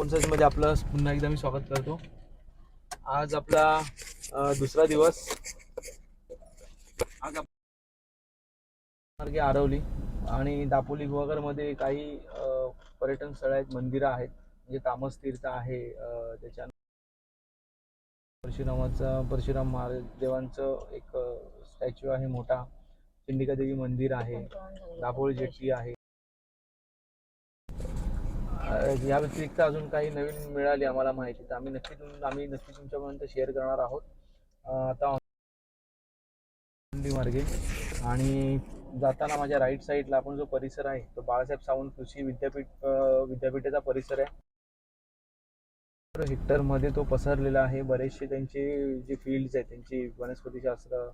मध्ये आपलं पुन्हा एकदा मी स्वागत करतो। आज आपला दुसरा दिवस। आज मार्गे आरवली आणि दापोली गुहागर मध्ये काही पर्यटन स्थळ आहेत, मंदिरं आहेत, म्हणजे तामस तीर्थ आहे, त्याच्या परशुराम महाराज देवांचं एक स्टॅच्यू आहे मोठा, चंडिका देवी मंदिर आहे, दापोली जेट्टी आहे। या व्यतिरिक्त अजून काही नवीन मिळाली आम्हाला माहिती तर आम्ही नक्की तुमच्यापर्यंत शेअर करणार आहोत। आता मार्गे आणि जाताना माझ्या राईट साईडला आपण जो परिसर आहे तो बाळासाहेब सावंत कृषी विद्यापीठाचा परिसर आहे। हेक्टर मध्ये तो पसरलेला आहे। बरेचसे त्यांचे जे फील्ड्स आहेत, त्यांची वनस्पतीशास्त्र,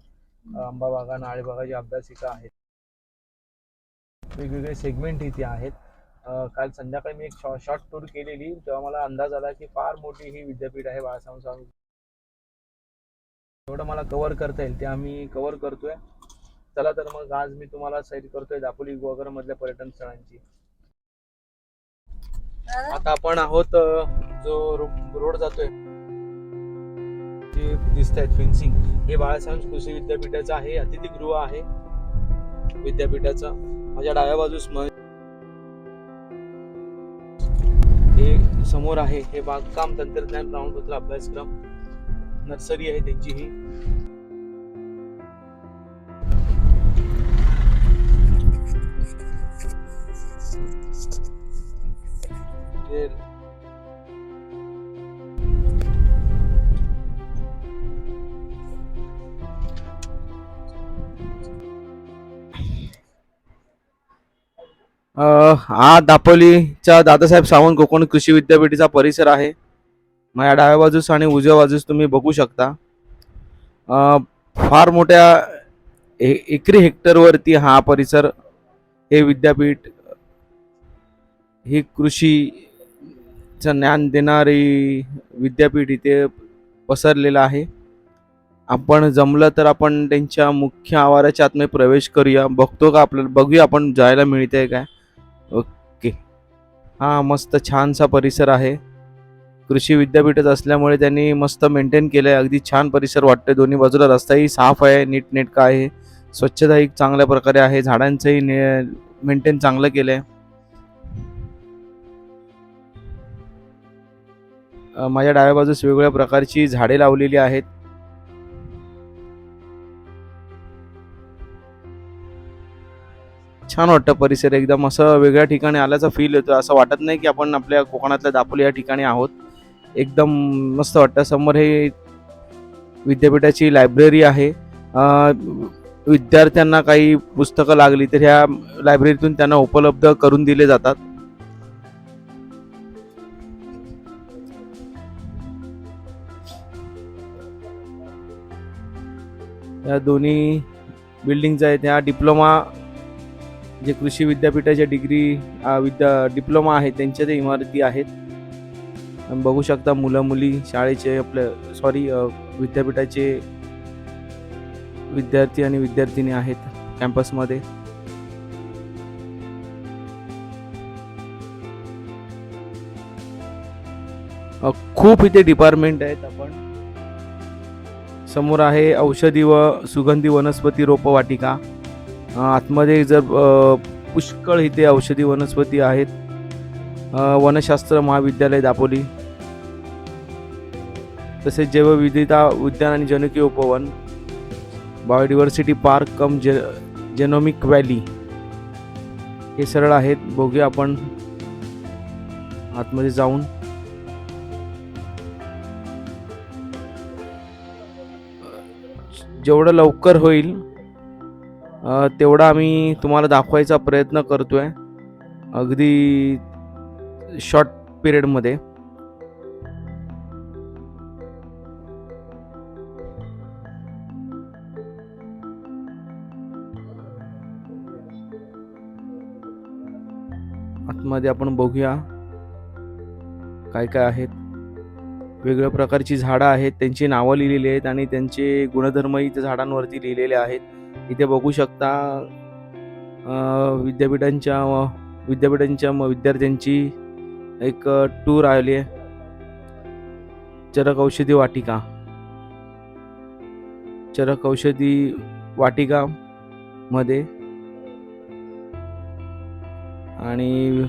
आंबा बागा, नाळे बागाची अभ्यासिका आहेत, वेगवेगळे सेगमेंट इथे आहेत। काल संध्याकाळी मी एक शॉर्ट टूर केलेली, तेव्हा मला अंदाज आला की फार मोठी ही विद्यापीठ आहे बाळासाहेब सावंत। एवढं मला कव्हर करता येईल ते आम्ही कव्हर करतोय। चला तर मग आज मी तुम्हाला सैर करतोय दापोली गुहागर मधल्या पर्यटन स्थळांची। आता आपण आहोत जो रोड जातोय ते दिसत आहेत फेन्सिंग, हे बाळासाहेब कृषी विद्यापीठाचं आहे, अतिथीगृह आहे विद्यापीठाचं। माझ्या डाव्या बाजूस हे समोर आहे हे बागकाम तंत्रज्ञान प्रमाणपत्र अभ्यासक्रम नर्सरी आहे त्यांची ही। हा दापोलीच्या दादासाहेब सावंत कोकण कृषी विद्यापीठाचा परिसर आहे। माझ्या डाव्या बाजूस आणि उजव्या बाजूस तुम्ही बघू शकता फार मोठ्या एकरी हेक्टरवरती हा परिसर, हे विद्यापीठ, ही कृषीचं ज्ञान देणारी विद्यापीठ इथे पसरलेलं आहे। आपण जमलं तर आपण त्यांच्या मुख्य आवाराच्या आतमध्ये प्रवेश करूया, बघतो का आपल्याला, बघूया आपण जायला मिळतंय काय। ओके, हा मस्त छानसा परिसर आहे। कृषी विद्यापीठच असल्यामुळे त्यांनी मस्त मेंटेन केलंय, अगदी छान परिसर वाटतंय। दोन्ही बाजूला रस्ताही साफ आहे, नीटनेटका आहे, स्वच्छताही चांगल्या प्रकारे आहे, झाडांचंही मेंटेन चांगलं केलंय। माझ्या डाव्या बाजूस वेगवेगळ्या प्रकारची झाडे लावलेली आहेत। छान वाटतं परिसर, एकदम असं वेगळ्या ठिकाणी आल्याचा फील येतो। असं वाटत नाही की आपण आपल्या कोकणातल्या दापोली या ठिकाणी आहोत, एकदम मस्त वाटतं। समोर हे विद्यापीठाची लायब्ररी आहे। विद्यार्थ्यांना काही पुस्तकं लागली तर ह्या लायब्ररीतून त्यांना उपलब्ध करून दिले जातात। या दोन्ही बिल्डिंग्स आहेत, ह्या डिप्लोमा जे कृषी विद्यापीठाच्या डिप्लोमा आहे त्यांच्या ते इमारती आहेत। बघू शकता मुलं मुली शाळेचे विद्यापीठाचे विद्यार्थी आणि विद्यार्थिनी आहेत कॅम्पसमध्ये। खूप इथे डिपार्टमेंट आहेत। आपण समोर आहे औषधी व सुगंधी वनस्पती रोपवाटिका, आतमध्ये जर पुष्कळ इथे औषधी वनस्पती आहेत। वनशास्त्र महाविद्यालय दापोली, तसेच जैवविविधता उद्यान आणि जनुकीय उपवन, बायोडिव्हर्सिटी पार्क कम जेनोमिक व्हॅली, हे सरळ आहेत। बघूया आपण आतमध्ये जाऊन। जेवढं लवकर होईल तेवढा आम्ही तुम्हाला दाखवायचा प्रयत्न करतोय, अगदी शॉर्ट पिरियडमध्ये। आतमध्ये आपण बघूया काय काय आहेत। वेगवेगळ्या प्रकारची झाडं आहेत, त्यांची नावं लिहिलेली आहेत आणि त्यांचे गुणधर्मही त्या झाडांवरती लिहिलेले आहेत। इथे बघू शकता विद्यापीठांच्या विद्यार्थ्यांची एक टूर आली आहे, चरक औषधी वाटिका. चरक औषधी वाटिका मध्ये आणि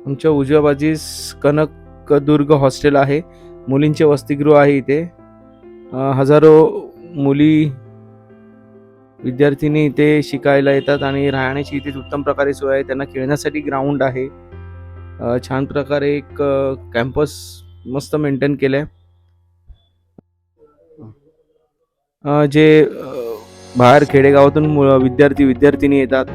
आमच्या उजव्या बाजूस कनकदुर्ग हॉस्टेल आहे, मुलींचे वसतिगृह आहे. इथे हजारो मुली विद्यार्थिनी इथे शिकायला येतात आणि राहण्याची इथे उत्तम प्रकारे सोय आहे. त्यांना खेळण्यासाठी ग्राउंड आहे. छान प्रकारे एक कॅम्पस मस्त मेंटेन केलंय. जे बाहेर खेडेगावातून विद्यार्थी विद्यार्थिनी येतात,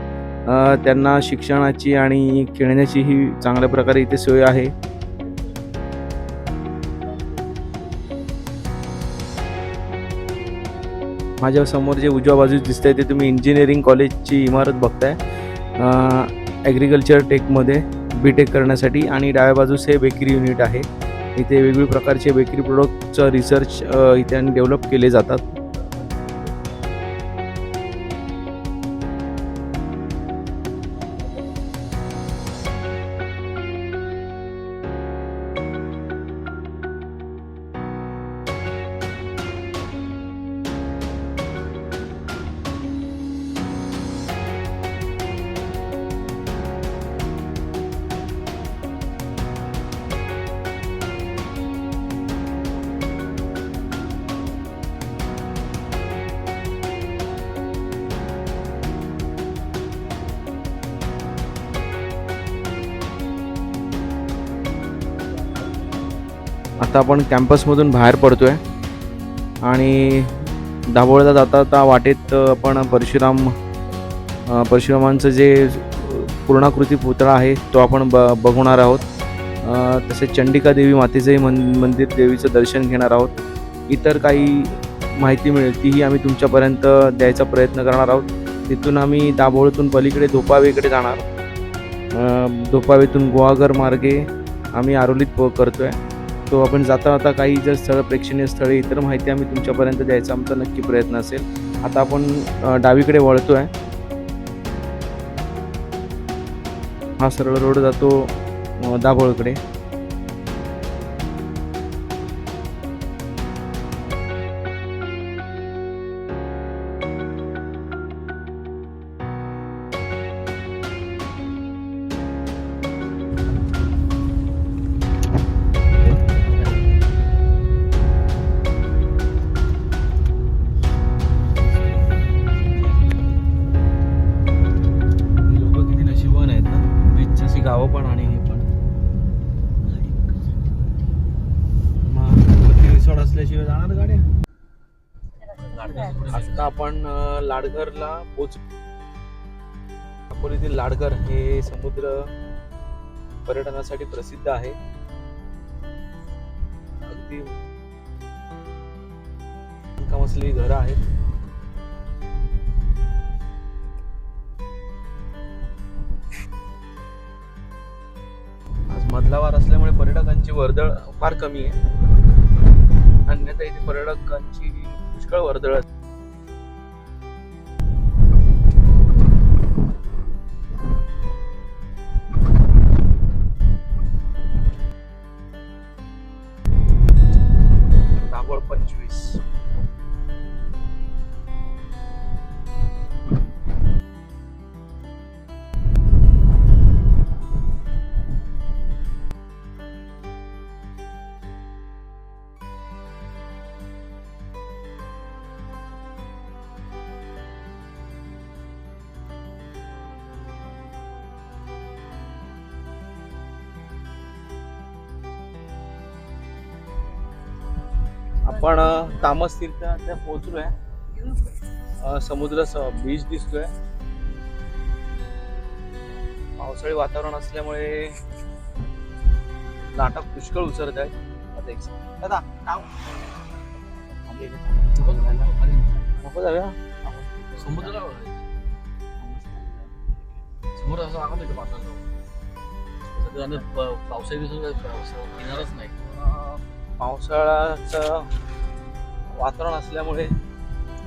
त्यांना शिक्षणाची आणि खेळण्याची ही चांगल्या प्रकारे इथे सोय आहे. माझ्या समोर जे उजव्या बाजूस दिसतंय ते तुम्ही इंजिनिअरिंग कॉलेजची इमारत बघताय, ॲग्रिकल्चर टेकमध्ये B.Tech करण्यासाठी. आणि डाव्या बाजूस हे बेकरी युनिट आहे. इथे वेगवेगळ्या प्रकारचे बेकरी प्रोडक्टचं रिसर्च इथे डेव्हलप केले जातात. आता आपण कॅम्पसमधून बाहेर पडतोय आणि दाभोळला जाता वाटेत आपण परशुरामांचं जे पूर्णाकृती पुतळा आहे तो आपण बघणार आहोत. तसेच चंडिका देवी मातेचंही मंदिर, देवीचं दर्शन घेणार आहोत. इतर काही माहिती मिळेल तीही आम्ही तुमच्यापर्यंत द्यायचा प्रयत्न करणार आहोत. तिथून आम्ही दाभोळतून पलीकडे धोपावेकडे जाणार. धोपावेतून गुहागर मार्गे आम्ही आरोलीत करतोय. तो आपण जाता काही जर स्थळं, प्रेक्षणीय स्थळे, इतर माहिती आम्ही तुमच्यापर्यंत द्यायचा आमचा नक्की प्रयत्न असेल. आता आपण डावीकडे वळतोय. हा सरळ रोड जातो दाभोळकडे. गावं पण आणि हे पण रिसॉर्ट असल्याशिवाय जाणार गाड्या. आता आपण लाडघरला पोच. अकोल्यातील लाडघर हे समुद्र पर्यटनासाठी प्रसिद्ध आहे. अगदी बांधकाम असलेली घरं आहेत. मधला वार असल्यामुळे पर्यटकांची वर्दळ फार कमी आहे. अन्यथा इथे पर्यटकांची पुष्कळ वर्दळ असते. दाभोळ 25. आपण तामस तीर्थात पोहोचलोय. समुद्र बीच दिसतोय. पावसाळी वातावरण असल्यामुळे लाटा पुष्कळ उसरत आहेत. नको जाऊया समुद्राला. समुद्र असं आगम येतो पावसाळ्यात. पावसाळी किनारच नाही. पावसाळ्याचं वातावरण असल्यामुळे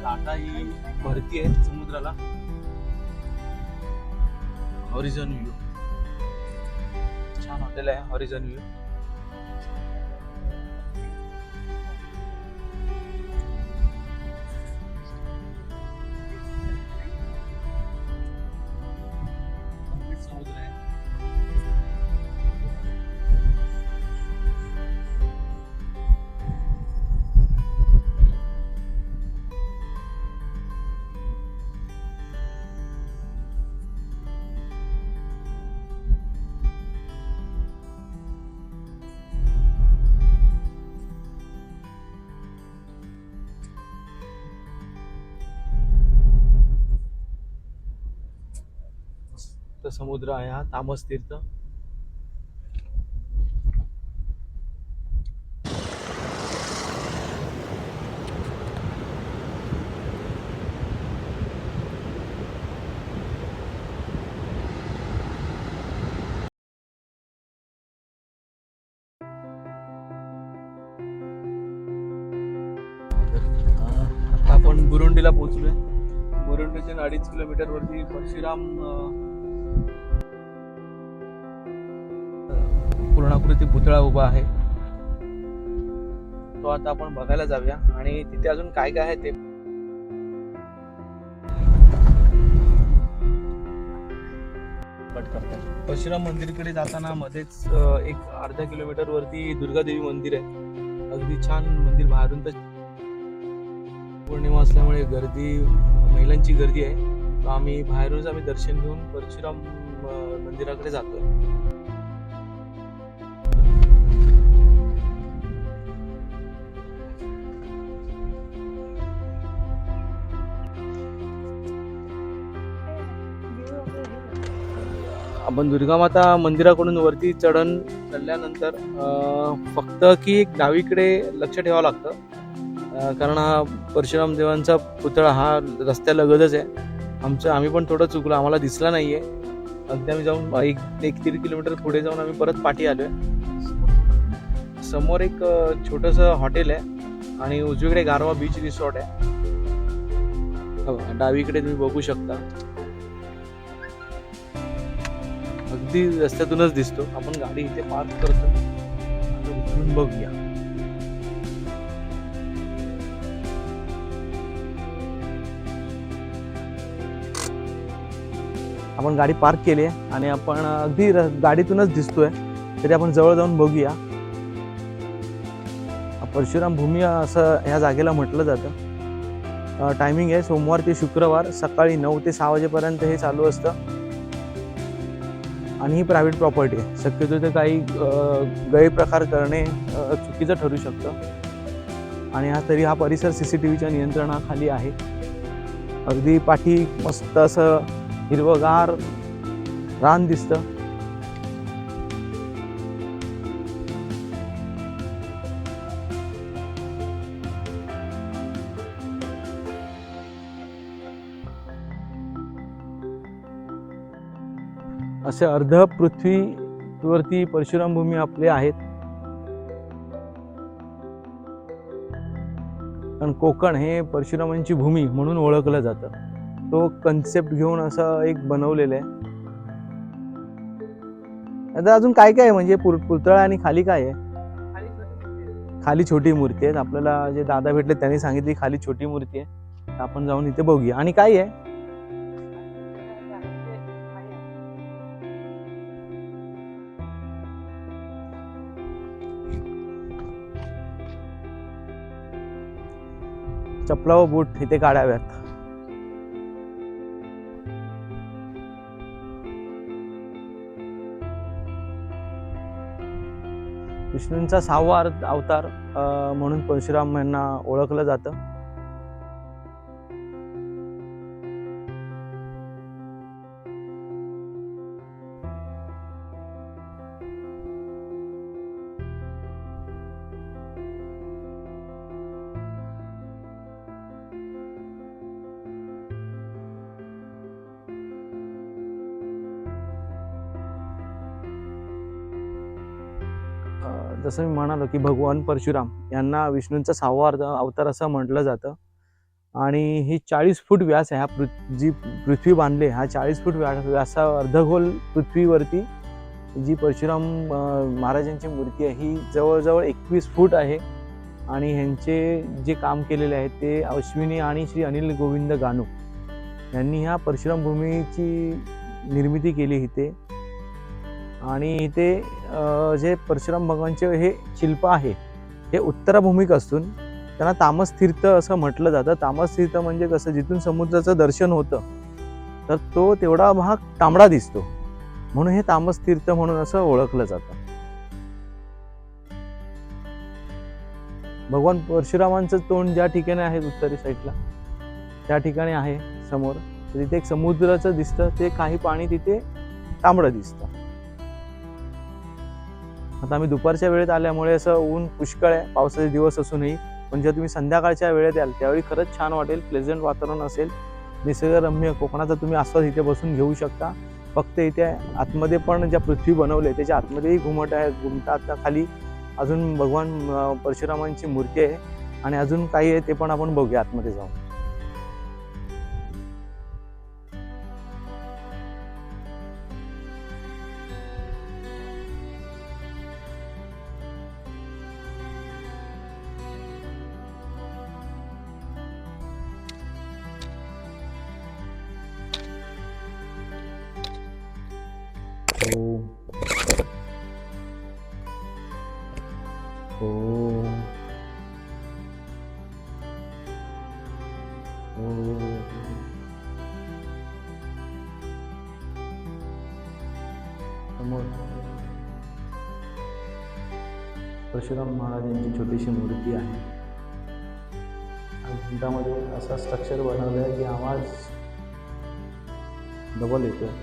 लाटा ही भरती आहे समुद्राला. हॉरिझॉन व्ह्यू छान हॉटेल आहे. हॉरिझॉन व्ह्यू समुद्र आहे. तर समुद्र आहे हा तामस तीर्थ. आता आपण बुरुंडीला पोहोचलोय. बुरुंडीच्या 2.5 किलोमीटर वरती परशुराम पूर्णाकृती पुतळा उभा आहे. तो आता आपण बघायला जाऊया आणि तिथे अजून काय काय आहे ते. परशुराम मंदिरकडे जाताना मध्येच एक अर्धा किलोमीटर वरती दुर्गादेवी मंदिर आहे. अगदी छान मंदिर. बाहेरून तर पौर्णिमा असल्यामुळे गर्दी, महिलांची गर्दी आहे. तर आम्ही बाहेरूनच दर्शन घेऊन परशुराम मंदिराकडे जातोय. आपण दुर्गामाता मंदिराकडून वरती चढल्यानंतर फक्त की एक डावीकडे लक्ष ठेवावं लागतं. कारण हा परशुराम देवांचा पुतळा हा रस्त्यालगतच आहे. आम्ही पण थोडं चुकलो, आम्हाला दिसला नाहीये. अगदी आम्ही जाऊन एक 1-1.5 किलोमीटर पुढे जाऊन आम्ही परत पाठी आलोय. समोर एक छोटस हॉटेल आहे आणि उजवीकडे गारवा बीच रिसॉर्ट आहे. डावीकडे तुम्ही बघू शकता, अगदी रस्त्यातूनच दिसतो. आपण गाडी इथे पार्क करतो, उतरून बघूया. आपण गाडी पार्क केली आहे आणि आपण अगदी गाडीतूनच दिसतोय, तरी आपण जवळ जाऊन बघूया. परशुराम भूमी असं ह्या जागेला म्हटलं जातं. टायमिंग आहे सोमवार ते शुक्रवार सकाळी 9 ते 6 वाजेपर्यंत हे चालू असतं. आणि ही प्रायव्हेट प्रॉपर्टी आहे. शक्यतो ते काही गैरप्रकार करणे चुकीचं ठरू शकतं. आणि हा परिसर CCTVच्या नियंत्रणाखाली आहे. अगदी पाठी मस्त असं हिरवगार रान दिसतं. असे अर्ध पृथ्वीवरती परशुराम भूमी आपले आहेत. कारण कोकण हे परशुरामांची भूमी म्हणून ओळखलं जातं. तो कन्सेप्ट घेऊन असं एक बनवलेलं आहे. आता अजून काय काय आहे म्हणजे पुतळा आणि खाली काय आहे? खाली छोटी मूर्ती आहे. आपल्याला जे दादा भेटले त्यांनी सांगितली खाली छोटी मूर्ती आहे. आपण जाऊन इथे बघूया. आणि काय आहे? चपला व बूट इथे काढाव्यात. विष्णूंचा 6वा अवतार म्हणून परशुराम यांना ओळखलं जातं. जसं मी म्हणालो की भगवान परशुराम यांना विष्णूंचा 6वा अवतार असं म्हटलं जातं. आणि ही 40 फूट व्यास आहे. जी पृथ्वी बांधली हा 40 फूट व्यासा अर्धगोल पृथ्वीवरती जी परशुराम महाराजांची मूर्ती आहे ही जवळजवळ 21 फूट आहे. आणि ह्यांचे जे काम केलेले आहे ते अश्विनी आणि श्री अनिल गोविंद गानू यांनी ह्या परशुराम भूमीची निर्मिती केली इथे. आणि इथे जे परशुराम भगवानचे हे शिल्प आहे हे उत्तराभूमिक असून त्यांना तामस तीर्थ असं म्हटलं जातं. तामस तीर्थ म्हणजे कसं, जिथून समुद्राचं दर्शन होतं तर तो तेवढा भाग तांबडा दिसतो, म्हणून हे तामस तीर्थ म्हणून असं ओळखलं जातं. भगवान परशुरामांचं तोंड ज्या ठिकाणी आहे उत्तरी साईडला त्या ठिकाणी आहे समोर, तर तिथे एक समुद्राचं दिसतं, ते काही पाणी तिथे तांबडं दिसतं. आता आम्ही दुपारच्या वेळेत आल्यामुळे असं ऊन पुष्कळ आहे, पावसाचे दिवस असूनही, पण जेव्हा तुम्ही संध्याकाळच्या वेळेत याल त्यावेळी खरंच छान वाटेल. प्लेझंट वातावरण असेल, निसर्गरम्य कोकणाचा तुम्ही आस्वाद इथे बसून घेऊ शकता. फक्त इथे आतमध्ये पण ज्या पृथ्वी बनवली आहे त्याच्या आतमध्येही घुमट आहे, घुमटात खाली अजून भगवान परशुरामांची मूर्ती आहे आणि अजून काही आहे ते पण आपण बघूया आतमध्ये जाऊन. ओम ओम ओम. समोर परशुराम महाराजांची छोटीशी मूर्ती आहे. आणि घंटामध्ये असा स्ट्रक्चर बनवलं आहे की आवाज डबल येतो.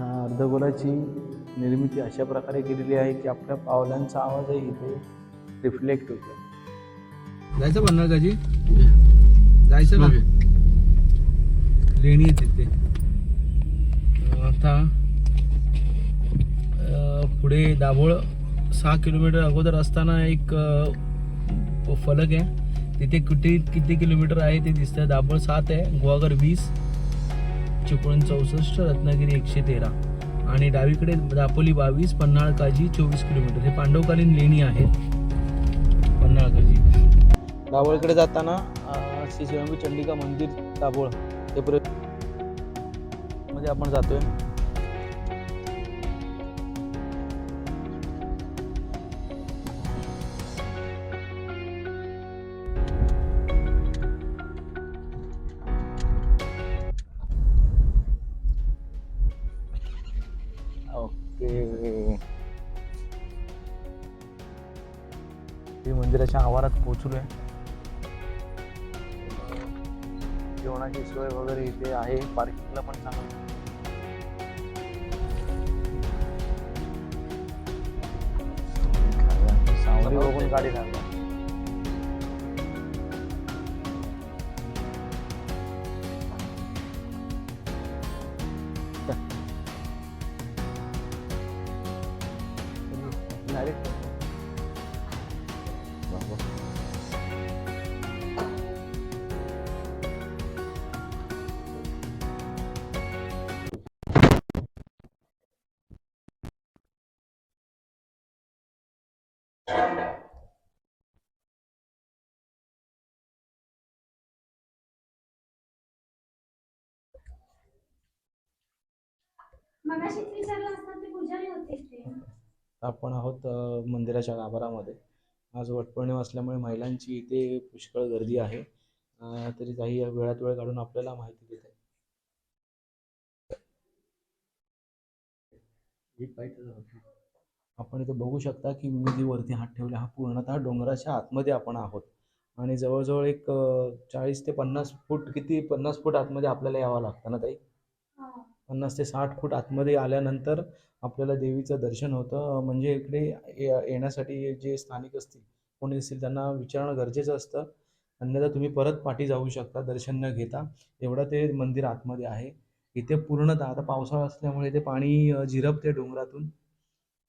अर्धगोलाची निर्मिती अशा प्रकारे केलेली आहे की आपल्या पावलांचा आवाजही इथे रिफ्लेक्ट होतो. जायचं बनणार का जी? जायचं ना, लेणी आहे तिथे. आता पुढे दाभोळ 6 किलोमीटर अगोदर असताना एक फलक आहे, तिथे किती किलोमीटर आहे ते दिसतं. दाभोळ 7 आहे, गुहागर 20, चिपळूण 64, रत्नागिरी 113 आणि डावीकडे दापोली 22, पन्हाळ काजी 24 किलोमीटर. हे पांडवकालीन लेणी आहेत. पन्हाळ काजी दाभोळकडे जाताना श्री स्वयंभू चंडिका मंदिर दाभोळ हे मध्ये आपण जातोय. मंदिराच्या आवारात पोहोचलोय. जेवणाची सोय वगैरे इथे आहे, पार्किंगला पण चांगलं. सावली बघून गाडी लागली. डायरेक्ट आपण आहोत मंदिराच्या गाभारामध्ये. आज वटपौर्णिमा असल्यामुळे महिलांची इथे पुष्कळ गर्दी आहे. तरी काही वेळात वेळ काढून आपल्याला माहिती देत आहे. आपण इथे बघू शकता की मी जी वरती हात ठेवला हा पूर्णतः डोंगराच्या आतमध्ये आपण आहोत आणि जवळजवळ एक 40 ते 50 फूट, किती 50 फूट आतमध्ये आपल्याला यावं लागतं ना ताई? 50 ते 60 फूट आतमध्ये आल्यानंतर आपल्याला देवीचं दर्शन होतं. म्हणजे इकडे येण्यासाठी जे स्थानिक असतील कोणी असतील त्यांना विचारणं गरजेचं असतं. अन्यथा तुम्ही परत पाठी जाऊ शकता दर्शन न घेता. एवढं ते मंदिर आतमध्ये आहे. इथे पूर्णतः आता पावसाळा असल्यामुळे इथे पाणी झिरपते डोंगरातून.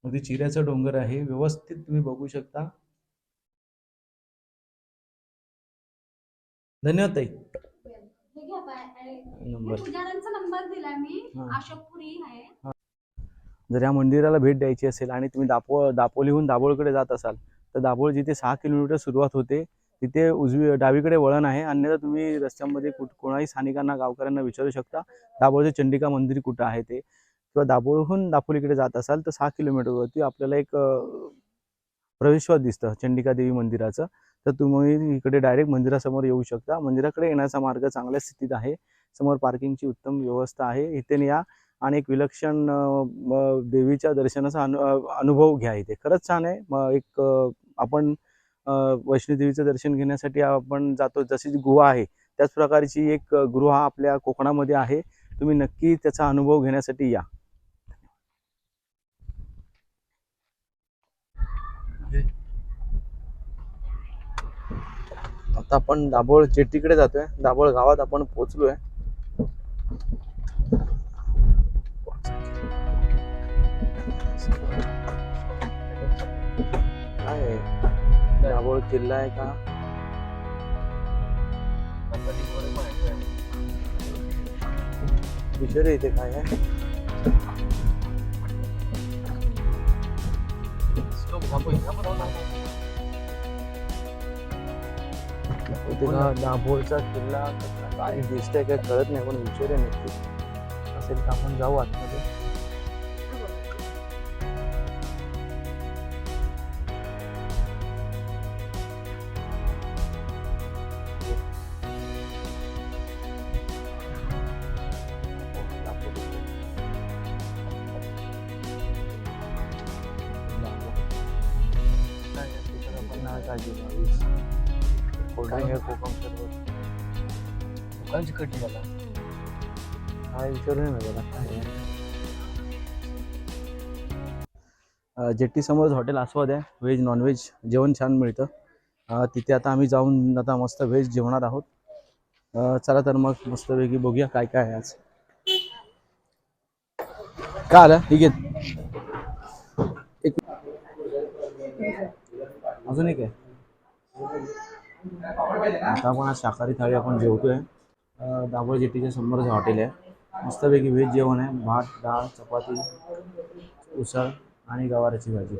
अगदी चिऱ्याचं डोंगर आहे. व्यवस्थित तुम्ही बघू शकता. धन्यवाद ताई. हे घ्या नंबर. पुजाऱ्यांचा नंबर दिला मी. हां. अशोकपुरी आहे. जर या मंदिराला भेट द्यायची असेल आणि तुम्ही दापोलीहून दाभोळकडे जात असाल तर दाभोळ जिथे 6 किलोमीटर सुरुवात होते तिथे डावीकडे वळण आहे. अन्यथा तुम्ही रस्त्यामध्ये कोणाही स्थानिकांना गावकऱ्यांना विचारू शकता दाभोळचे चंडिका मंदिर कुठं आहे ते, किंवा दाभोळहून दापोलीकडे जात असाल तर 6 किलोमीटरवरती आपल्याला एक प्रवेशद्वार दिसतं चंडिका देवी मंदिराचं. तर तुम्ही इकडे डायरेक्ट मंदिरासमोर येऊ शकता. मंदिराकडे येण्याचा मार्ग चांगल्या स्थितीत आहे. समोर पार्किंगची उत्तम व्यवस्था आहे. इथे या आणि एक विलक्षण देवीच्या दर्शनाचा अनुभव घ्या. इथे खरंच छान आहे. आपण वैष्णोदेवीचं दर्शन घेण्यासाठी आपण जातो, जशी जी गुहा आहे त्याच प्रकारची एक गुहा आपल्या कोकणामध्ये आहे. तुम्ही नक्की त्याचा अनुभव घेण्यासाठी या. आता आपण दाभोळ जेट्टीकडे जातोय. दाभोळ गावात आपण पोहोचलोय. काय आहे? दाभोळ किल्ला आहे का? विचार इथे काय आहे? इथे दाभोळचा किल्ला काय दिसतंय काय कळत नाही, पण विचारूया नक्की. असेल तर आपण जाऊ आतमध्ये. कोकम सरबत दुकानची कटी झाला. काय विचारूया ना त्याला काय आहे. जेट्टी समोर हॉटेल आस्वाद आहे. व्हेज नॉनव्हेज जेवण छान मिळतं. तिथे आता आम्ही जाऊन आता मस्त व्हेज जेवणार आहोत. चला तर मग मस्तपैकी बघूया काय काय आहे आज. काय आलं ठीक आहे. अजून एक आहे. आता आपण आज शाकाहारी थाळी आपण जेवतोय. दाभोळ जेट्टीच्या समोरच हॉटेल आहे. मस्तपैकी व्हेज जेवण आहे. भात, डाळ, चपाती, उसळ आणि गवाराची भाजी.